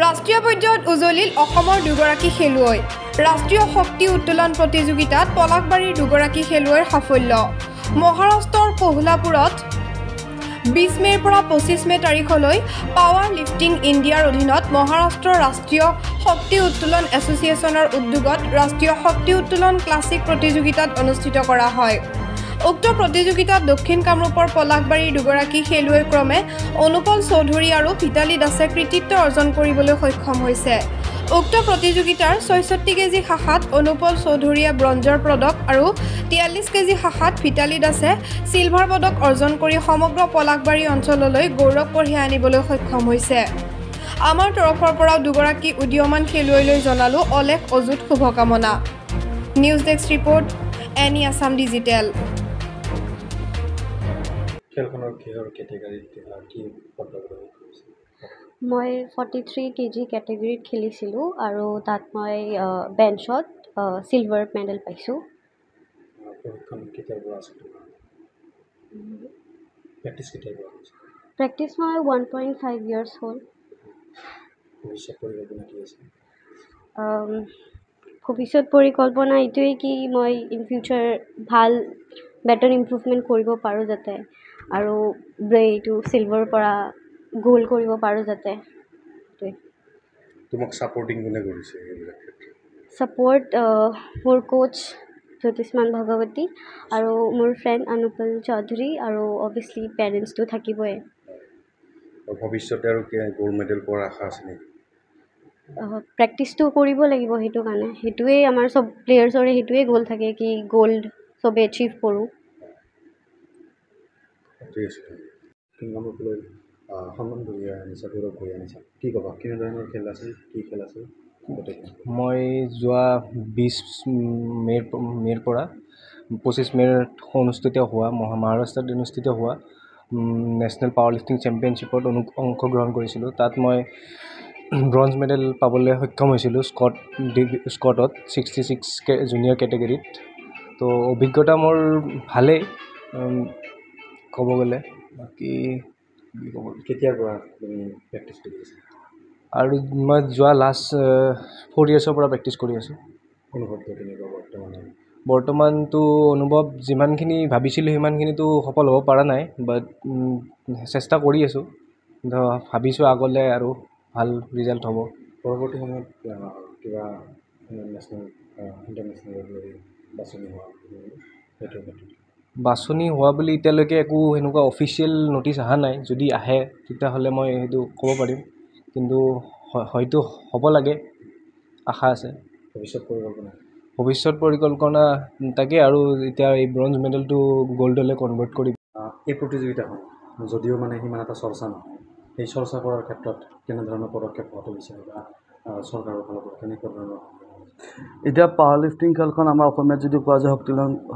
ৰাষ্ট্ৰীয় পৰ্যায়ত উজলিল অসমৰ দুগৰাকী খেলুৱৈ ৰাষ্ট্ৰীয় শক্তি উত্তোলন প্ৰতিযোগিতাত পলাশবাৰীৰ দুগৰাকী খেলুৱৈৰ সাফল্য মহাৰাষ্ট্ৰৰ কোহলাপুৰত 20 মেৰ পৰা 25 মে তাৰিখলৈ পাৱাৰ লিফটিং ইণ্ডিয়াৰ অধীনত মহাৰাষ্ট্ৰৰ ৰাষ্ট্ৰীয় শক্তি উত্তোলন এছ'চিয়েশ্যনৰ উদ্যোগত ৰাষ্ট্ৰীয় শক্তি উত্তোলন ক্লাছিক প্ৰতিযোগিতাত অনুষ্ঠিত কৰা হয়। উক্ত প্ৰতিযোগিতাত দক্ষিণ কামৰূপৰ পলাশবাৰীৰ দুগৰাকী খেলুৱৈ ক্ৰমে অনুপল চৌধুৰী আৰু ভিতালী দাসে কৃতিত্ব অৰ্জন কৰিবলৈ সক্ষম হৈছে। উক্ত প্ৰতিযোগিতাৰ 66 কেজি শাখাত অনুপল চৌধুৰীয়ে ব্ৰঞ্জৰ পদক আৰু 43 কেজি শাখাত ভিতালী দাসে চিলভাৰ পদক অৰ্জন কৰি সমগ্ৰ পলাশবাৰী অঞ্চললৈ গৌৰৱ কঢ়িয়াই আনিবলৈ সক্ষম হৈছে। আমাৰ তৰফৰ পৰাও দুগৰাকী উদীয়মান খেলুৱৈলৈ জনালোঁ অলেখ অযুত শুভকামনা। News desk report any Assam digital. মই 43 কেজি কেটেগৰীত খেলিছিলোঁ আৰু তাত মই বেঞ্চত চিলভাৰ মেডেল পাইছোঁ। প্ৰেক্টিছ মই 1.5 years হ'ল। ভৱিষ্যত পৰিকল্পনা এইটোৱেই কি মই ইন ফিউচাৰ ভাল বেটাৰ ইম্প্ৰুভমেণ্ট কৰিব পাৰোঁ যাতে আৰু এইটো চিলভাৰৰ পৰা গ'ল্ড কৰিব পাৰোঁ যাতে। তোমাক ছাপৰ্টিং কোনে কৰিছে এইবিলাক ক্ষেত্ৰত? ছাপৰ্ট মোৰ কোচ জ্যোতিষ্মান ভগৱতী আৰু মোৰ ফ্ৰেণ্ড অনুপল চৌধুৰী আৰু অভিয়াছলি পেৰেণ্টছটো থাকিবই। ভৱিষ্যতে আৰু গ'ল্ড মেডেল পোৱাৰ আশা আছে নেকি? প্ৰেক্টিছটো কৰিব লাগিব সেইটো কাৰণে, সেইটোৱেই আমাৰ চব প্লেয়াৰ্ছৰে সেইটোৱেই গ'ল থাকে কি গ'ল্ড চবে এচিভ কৰোঁ। সন্মান কঢ়িয়াই আনিছা, গৌৰৱ কঢ়িয়াই আনিছা, কি ক'বা? কেনেধৰণৰ খেল আছিল, কি খেল আছিল? মই যোৱা 20 মেৰ পৰা 25 মেত অনুষ্ঠিত হোৱা মহাৰাষ্ট্ৰত অনুষ্ঠিত হোৱা নেশ্যনেল পাৱাৰ লিফটিং চেম্পিয়নশ্বিপত অংশগ্ৰহণ কৰিছিলোঁ। তাত মই ব্ৰঞ্জ মেডেল পাবলৈ সক্ষম হৈছিলোঁ স্কটত 66 জুনিয়ৰ কেটেগৰীত। তো অভিজ্ঞতা মোৰ ভালেই ক'ব গ'লে। বাকী কেতিয়াৰ পৰা তুমি প্ৰেক্টিছ কৰি আছা? আৰু মই যোৱা লাষ্ট 4 yearsৰ পৰা প্ৰেক্টিছ কৰি আছোঁ। অনুভৱটো কেনেকুৱা বৰ্তমানটো অনুভৱ যিমানখিনি ভাবিছিলোঁ সিমানখিনিতো সফল হ'ব পৰা নাই, বাট চেষ্টা কৰি আছোঁ। ভাবিছোঁ আগলৈ আৰু ভাল ৰিজাল্ট হ'ব। পৰৱৰ্তী সময়ত কিবা নেশ্যনেল ইণ্টাৰনেশ্যনেল বাছনি হোৱা সেইটোৰ ক্ষেত্ৰত বাছনি হোৱা বুলি এতিয়ালৈকে একো সেনেকুৱা অফিচিয়েল ন'টিচ অহা নাই। যদি আহে তেতিয়াহ'লে মই সেইটো ক'ব পাৰিম, কিন্তু হয়তো হ'ব লাগে, আশা আছে। ভৱিষ্যত পৰিকল্পনা তাকে আৰু এতিয়া এই ব্ৰঞ্জ মেডেলটো গ'ল্ডলৈ কনভাৰ্ট কৰি এই প্ৰতিযোগিতাখন যদিও মানে সিমান এটা চৰ্চা নহয়, সেই চৰ্চা কৰাৰ ক্ষেত্ৰত কেনেধৰণৰ পদক্ষেপ হোৱাটো বিচাৰে বা চৰকাৰৰ ফালৰ পৰা কেনেকুৱা ধৰণৰ? এতিয়া পাৱাৰ লিফটিং খেলখন আমাৰ অসমীয়াত যদি কোৱা যায়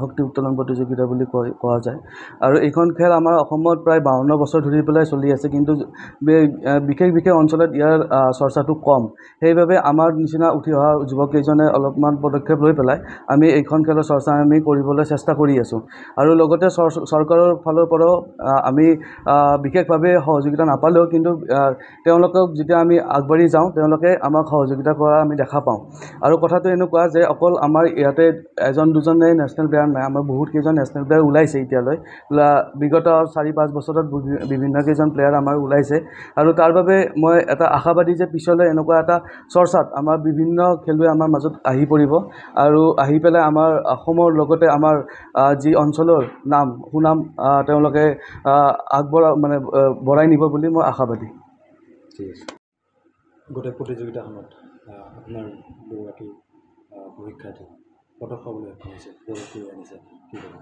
শক্তি উত্তোলন প্ৰতিযোগিতা বুলি কোৱা যায়। আৰু এইখন খেল আমাৰ অসমত প্ৰায় 52 বছৰ ধৰি পেলাই চলি আছে, কিন্তু বিশেষ অঞ্চলত ইয়াৰ চৰ্চাটো কম। সেইবাবে আমাৰ নিচিনা উঠি অহা যুৱককেইজনে অলপমান পদক্ষেপ লৈ পেলাই আমি এইখন খেলৰ চৰ্চা আমি কৰিবলৈ চেষ্টা কৰি আছোঁ। আৰু লগতে চৰকাৰৰ ফালৰ পৰাও আমি বিশেষভাৱে সহযোগিতা নাপালেও, কিন্তু তেওঁলোকক যেতিয়া আমি আগবাঢ়ি যাওঁ তেওঁলোকে আমাক সহযোগিতা কৰা আমি দেখা পাওঁ। আৰু কথাটো এনেকুৱা যে অকল আমাৰ ইয়াতে এজন দুজনে নেশ্যনেল প্লেয়াৰ নাই, আমাৰ বহুত কেইজন নেশ্যনেল প্লেয়াৰ ওলাইছে এতিয়ালৈ। বিগত 4-5 বছৰত বিভিন্ন কেইজন প্লেয়াৰ আমাৰ ওলাইছে। আৰু তাৰ বাবে মই এটা আশাবাদী যে পিছলৈ এনেকুৱা এটা চৰ্চাত আমাৰ বিভিন্ন খেলুৱৈ আমাৰ মাজত আহি পৰিব আৰু আহি পেলাই আমাৰ অসমৰ লগতে আমাৰ যি অঞ্চলৰ সুনাম তেওঁলোকে বঢ়াই নিব বুলি মই আশাবাদী। ঠিক আছে। গোটেই প্ৰতিযোগিতাখনত আপোনাৰ দুগৰাকী পৰীক্ষাৰ্থী পদক পাবলৈ সক্ষম হৈছে, গৌৰৱ কৰি আনিছে, কি ক'ব?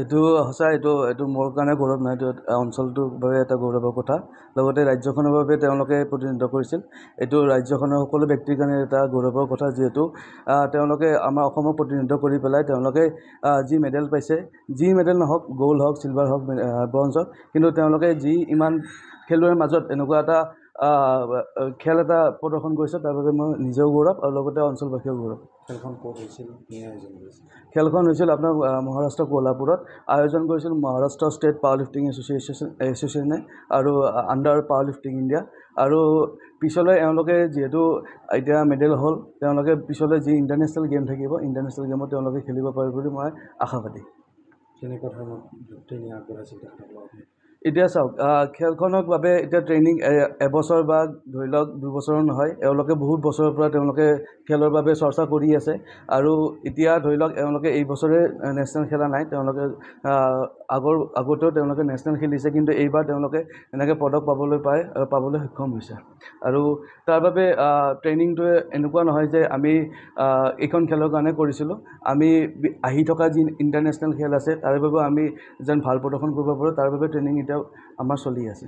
এইটো সঁচা, এইটো মোৰ কাৰণে গৌৰৱ নহয়, এইটো অঞ্চলটোৰ বাবে এটা গৌৰৱৰ কথা। লগতে ৰাজ্যখনৰ বাবে তেওঁলোকে প্ৰতিনিধিত্ব কৰিছিল। এইটো ৰাজ্যখনৰ সকলো ব্যক্তিৰ কাৰণে এটা গৌৰৱৰ কথা, যিহেতু তেওঁলোকে আমাৰ অসমক প্ৰতিনিধিত্ব কৰি পেলাই তেওঁলোকে যি মেডেল পাইছে, যি মেডেল নহওক, গ'ল্ড হওক, চিলভাৰ হওক, ব্ৰঞ্জ হওক, কিন্তু তেওঁলোকে যি ইমান খেলুৱৈৰ মাজত এনেকুৱা এটা খেল এটা প্ৰদৰ্শন কৰিছে তাৰ বাবে মই নিজেও গৌৰৱ আৰু লগতে অঞ্চলবাসীও গৌৰৱ। খেলখন ক'ত হৈছিল, কি আয়োজন কৰিছিল? খেলখন হৈছিল আপোনাৰ মহাৰাষ্ট্ৰ কোল্হাপুৰত। আয়োজন কৰিছিল মহাৰাষ্ট্ৰ ষ্টেট পাৱাৰ লিফটিং এছ'চিয়েশ্যনে আৰু আণ্ডাৰ পাৱাৰ লিফটিং ইণ্ডিয়া। আৰু পিছলৈ এওঁলোকে যিহেতু এতিয়া মেডেল হ'ল, তেওঁলোকে পিছলৈ যি ইণ্টাৰনেশ্যনেল গেম থাকিব, ইণ্টাৰনেশ্যনেল গেমত তেওঁলোকে খেলিব পাৰিব বুলি মই আশাবাদী। কেনেকুৱা ধৰণৰ ট্ৰেইনিং আগবঢ়াইছিল তেখেতসকলক? এতিয়া চাওক, খেলখনৰ বাবে এতিয়া ট্ৰেইনিং এবছৰ বা ধৰি লওক 2 বছৰৰ নহয়, এওঁলোকে বহুত বছৰৰ পৰা তেওঁলোকে খেলৰ বাবে চৰ্চা কৰি আছে। আৰু এতিয়া ধৰি লওক এওঁলোকে এই বছৰে নেশ্যনেল খেলা নাই, তেওঁলোকে আগতেও তেওঁলোকে নেশ্যনেল খেলিছে, কিন্তু এইবাৰ তেওঁলোকে এনেকৈ পদক পাবলৈ সক্ষম হৈছে। আৰু তাৰ বাবে ট্ৰেইনিংটোৱে এনেকুৱা নহয় যে আমি এইখন খেলৰ কাৰণে কৰিছিলোঁ, আমি আহি থকা যি ইণ্টাৰনেশ্যনেল খেল আছে তাৰ বাবেও আমি যেন ভাল প্ৰদৰ্শন কৰিব পাৰোঁ, তাৰ বাবে ট্ৰেইনিং এতিয়াও আমাৰ চলি আছে।